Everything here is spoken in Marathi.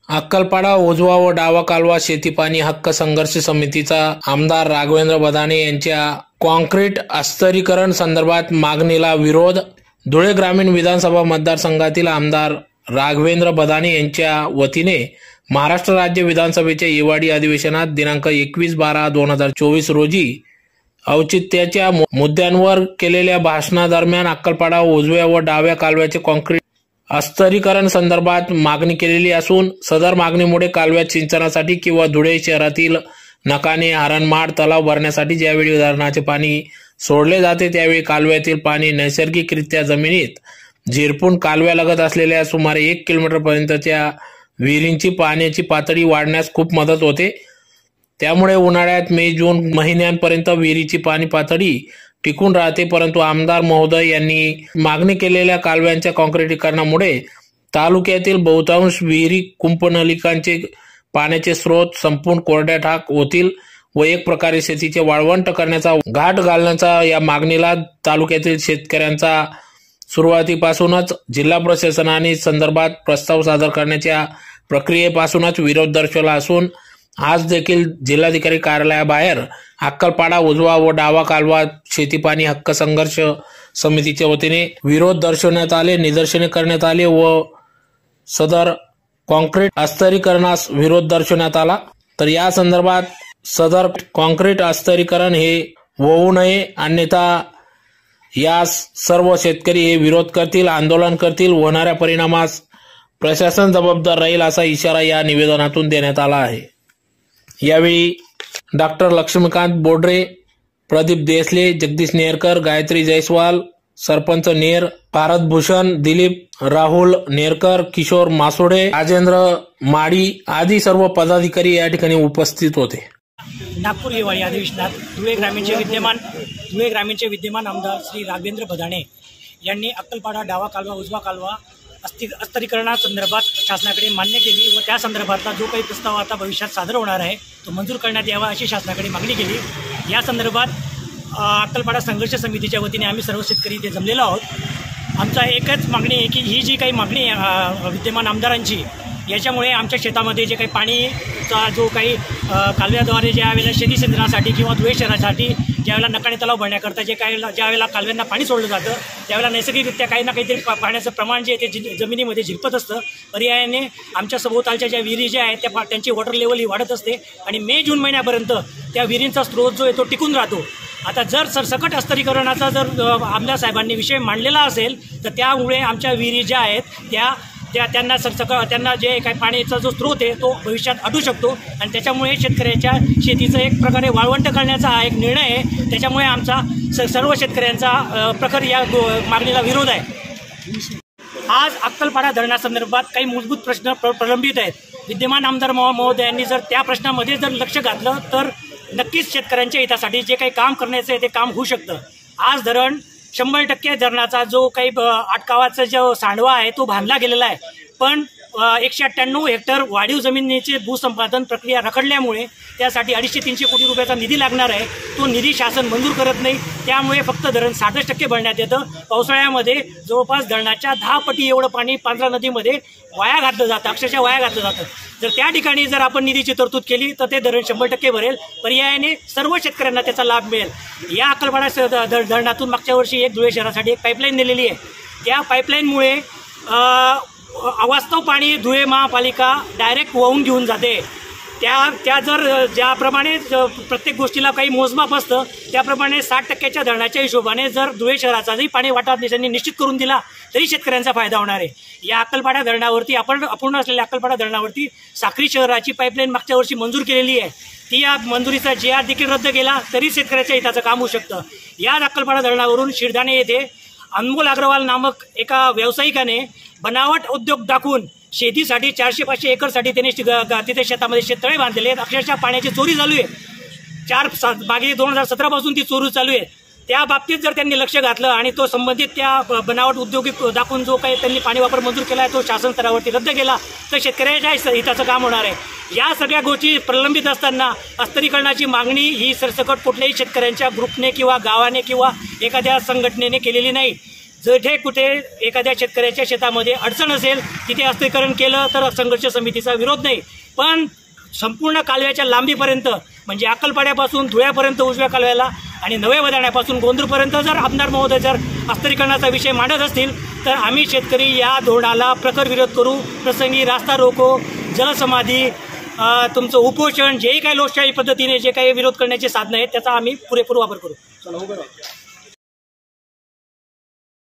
अक्कलपाडा उजवा व डावा कालवा शेतीपाणी हक्क संघर्ष समितीचा आमदार राघवेंद्र बदाणे यांच्या कॉन्क्रीट अस्थिरीकरण संदर्भात मागणीला विरोध। धुळे ग्रामीण विधानसभा मतदारसंघातील आमदार राघवेंद्र बदाणे यांच्या वतीने महाराष्ट्र राज्य विधानसभेच्या हिवाळी अधिवेशनात दिनांक 21/12/2024 रोजी औचित्याच्या मुद्द्यांवर केलेल्या भाषणादरम्यान अक्कलपाडा उजव्या व डाव्या कालव्याचे कॉन्क्रीट अस्थिरीकरण संदर्भात मागणी केलेली असून सदर मागणीमुळे कालव्यात सिंचनासाठी किंवा धुळे शहरातील नकाने हरणमाळ तलाव भरण्यासाठी ज्यावेळी धरणाचे पाणी सोडले जाते त्यावेळी कालव्यातील पाणी नैसर्गिकरित्या जमिनीत झिरपून कालव्यालगत असलेल्या सुमारे 1 किलोमीटरपर्यंतच्या विहिरींची पाण्याची पातळी वाढण्यास खूप मदत होते। त्यामुळे उन्हाळ्यात मे जून महिन्यांपर्यंत विहिरीची पाणी पातळी टिकून राहते। परंतु आमदार महोदय यांनी मागणी केलेल्या कालव्यांच्या काँक्रिटीकरणामुळे तालुक्यातील बहुतांश विहिरी कुंपनलिकांचे पाण्याचे स्रोत संपूर्ण कोरड्या ठाक होतील व एक प्रकारे शेतीचे वाळवंट करण्याचा घाट घालण्याचा या मागणीला तालुक्यातील शेतकऱ्यांचा सुरुवातीपासूनच जिल्हा प्रशासनाने संदर्भात प्रस्ताव सादर करण्याच्या प्रक्रियेपासूनच विरोध दर्शवला असून आज देखील जिल्हाधिकारी कार्यालयाबाहेर अक्कलपाडा उजवा व डावा कालवा शेतीपाणी हक्क संघर्ष समितीच्या वतीने विरोध दर्शवण्यात आले, निदर्शने करण्यात आले व सदर कॉन्क्रीट अस्थिरीकरणास विरोध दर्शवण्यात आला। तर या संदर्भात सदर कॉन्क्रीट अस्थिरीकरण हे होऊ नये, अन्यथा या सर्व शेतकरी हे विरोध करतील, आंदोलन करतील, होणाऱ्या परिणामास प्रशासन जबाबदार राहील असा इशारा या निवेदनातून देण्यात आला आहे। यावेळी डॉक्टर लक्ष्मीकांत बोडरे, प्रदीप देसले, जगदीश नेरकर, गायत्री जयस्वाल, सरपंच नेर, भारत भूषण, दिलीप राहुल नेरकर, किशोर मासोडे, राजेंद्र माडी आदी सर्व पदाधिकारी या ठिकाणी उपस्थित होते। नागपूर हिवाळी अधिवेशनात धुळे ग्रामीणचे विद्यमान आमदार श्री राघवेंद्र बदाणे यांनी अक्कलपाडा डावा कालवा उजवा कालवा अस्थिरीकरणासंदर्भात शासनाकडे मान्य केली व त्या संदर्भातला जो काही प्रस्ताव आता भविष्यात सादर होणार आहे तो मंजूर करण्यात यावा अशी शासनाकडे मागणी केली। या संदर्भात अक्कलपाडा संघर्ष समितीच्या वतीने आम्ही सर्व शेतकरी इथे जमलेलो आहोत। आमचा एकच मागणी आहे की ही जी काही मागणी विद्यमान आमदारांची याच्यामुळे आमच्या शेतामध्ये जे काही पाणीचा जो काही कालव्याद्वारे ज्या वेळेला शेती सिंचनासाठी किंवा धुळे शहरासाठी ज्यावेळेला नकाने तलाव भरण्याकरता ज्या वेळेला कालव्यांना पाणी सोडलं जातं त्यावेळेला नैसर्गिकरित्या काही ना काहीतरी पाण्याचं प्रमाण जे ते जमिनीमध्ये झिरपत असतं। पर्यायाने आमच्या सभोवतालच्या ज्या विहिरी ज्या आहेत त्यांची वॉटर लेवल ही वाढत असते आणि मे जून महिन्यापर्यंत त्या विहिरींचा स्रोत जो आहे तो टिकून राहतो। आता जर सरसकट अस्थिरीकरणाचा जर आमदार साहेबांनी विषय मांडलेला असेल तर त्यामुळे आमच्या विहिरी ज्या आहेत त्यांना जे काही पाण्याचा जो स्रोत आहे तो भविष्यात अडू शकतो आणि त्याच्यामुळे शेतकऱ्याच्या शेतीचं एक प्रकारे वाळवंट करण्याचा हा एक निर्णय आहे। त्याच्यामुळे आमचा सर्व शेतकऱ्यांचा प्रखर या मागणीला विरोध आहे। आज अक्कलपाडा धरणासंदर्भात काही मूलभूत प्रश्न प्रलंबित आहेत। विद्यमान आमदार महोदयांनी जर त्या प्रश्नामध्ये जर लक्ष घातलं तर नक्कीच शेतकऱ्यांच्या हितासाठी जे काही काम करण्याचं आहे ते काम होऊ शकतं। आज धरण 100% धरणाचा जो काही अटकावाचा जो सांडवा आहे तो बांधला गेलेला आहे, पण 198 हेक्टर वाढीव जमिनीचे भूसंपादन प्रक्रिया रखडल्यामुळे त्यासाठी 250-300 कोटी रुपयाचा निधी लागणार आहे। तो निधी शासन मंजूर करत नाही, त्यामुळे फक्त धरण 67% भरण्यात येतं। पावसाळ्यामध्ये जवळपास धरणाच्या 10 पटी एवढं पाणी पांझरा नदीमध्ये वाया घातलं जातं, अक्षरशः वाया घातलं जातं। जर त्या ठिकाणी जर आपण निधीची तरतूद केली तर ते धरण 100% भरेल, पर्यायाने सर्व शेतकऱ्यांना त्याचा लाभ मिळेल। या अक्कलपाडा धरणातून मागच्या वर्षी एक धुळे शहरासाठी एक पाईपलाईन दिलेली आहे। त्या पाईपलाईनमुळे अवास्तव पाणी धुळे महापालिका डायरेक्ट वाहून घेऊन जाते। त्या जर ज्याप्रमाणे प्रत्येक गोष्टीला काही मोजमाप असतं त्याप्रमाणे 60% धरणाच्या हिशोबाने जर धुळे शहराचा जरी पाणी वाटप देशांनी निश्चित करून दिला तरी शेतकऱ्यांचा फायदा होणार आहे। या अक्कलपाडा धरणावरती अपूर्ण असलेल्या अक्कलपाडा धरणावरती साखरी शहराची पाईपलाईन मागच्या वर्षी मंजूर केलेली आहे। ती या मंजुरीचा GR देखील रद्द केला तरी शेतकऱ्याच्या हिताचं काम होऊ शकतं। या अक्कलपाडा धरणावरून शिरदाणे येथे अनमोल अग्रवाल नामक एका व्यावसायिकाने बनावट उद्योग दाखवून शेतीसाठी 400-500 एकरसाठी त्याने तिथे शेतामध्ये शेततळे बांधलेले आहेत। अक्षरशः पाण्याची चोरी चालू आहे। मागे 2017 पासून ती चोरी चालू आहे। त्या बाबतीत जर त्यांनी लक्ष घातलं आणि तो संबंधित त्या बनावट उद्योगिक दाखवून जो काही त्यांनी पाणी वापर मंजूर केला आहे तो शासन स्तरावरती रद्द केला तर शेतकऱ्याच्या हिताचं काम होणार आहे। या सगळ्या गोष्टी प्रलंबित असताना अस्थिरीकरणाची मागणी ही सरसकट कुठल्याही शेतकऱ्यांच्या ग्रुपने किंवा गावाने किंवा एखाद्या संघटनेने केलेली नाही। जेथे कुठे एखाद्या शेतकऱ्याच्या शेतामध्ये अडचण असेल तिथे अस्थिरीकरण केलं तर संघर्ष समितीचा विरोध नाही, पण संपूर्ण कालव्याच्या लांबीपर्यंत म्हणजे अक्कलपाड्यापासून धुळ्यापर्यंत उजव्या कालव्याला आणि नव्या बदाण्यापासून गोंदूरपर्यंत जर आमदार महोदय जर अस्थिरीकरणाचा विषय मांडत असतील तर आम्ही शेतकरी या धोरणाला प्रखर विरोध करू. प्रसंगी रास्ता रोको, जलसमाधी, तुमचं उपोषण, जेही काही लोकशाही पद्धतीने जे काही विरोध करण्याचे साधनं आहेत त्याचा आम्ही पुरेपूर वापर करू.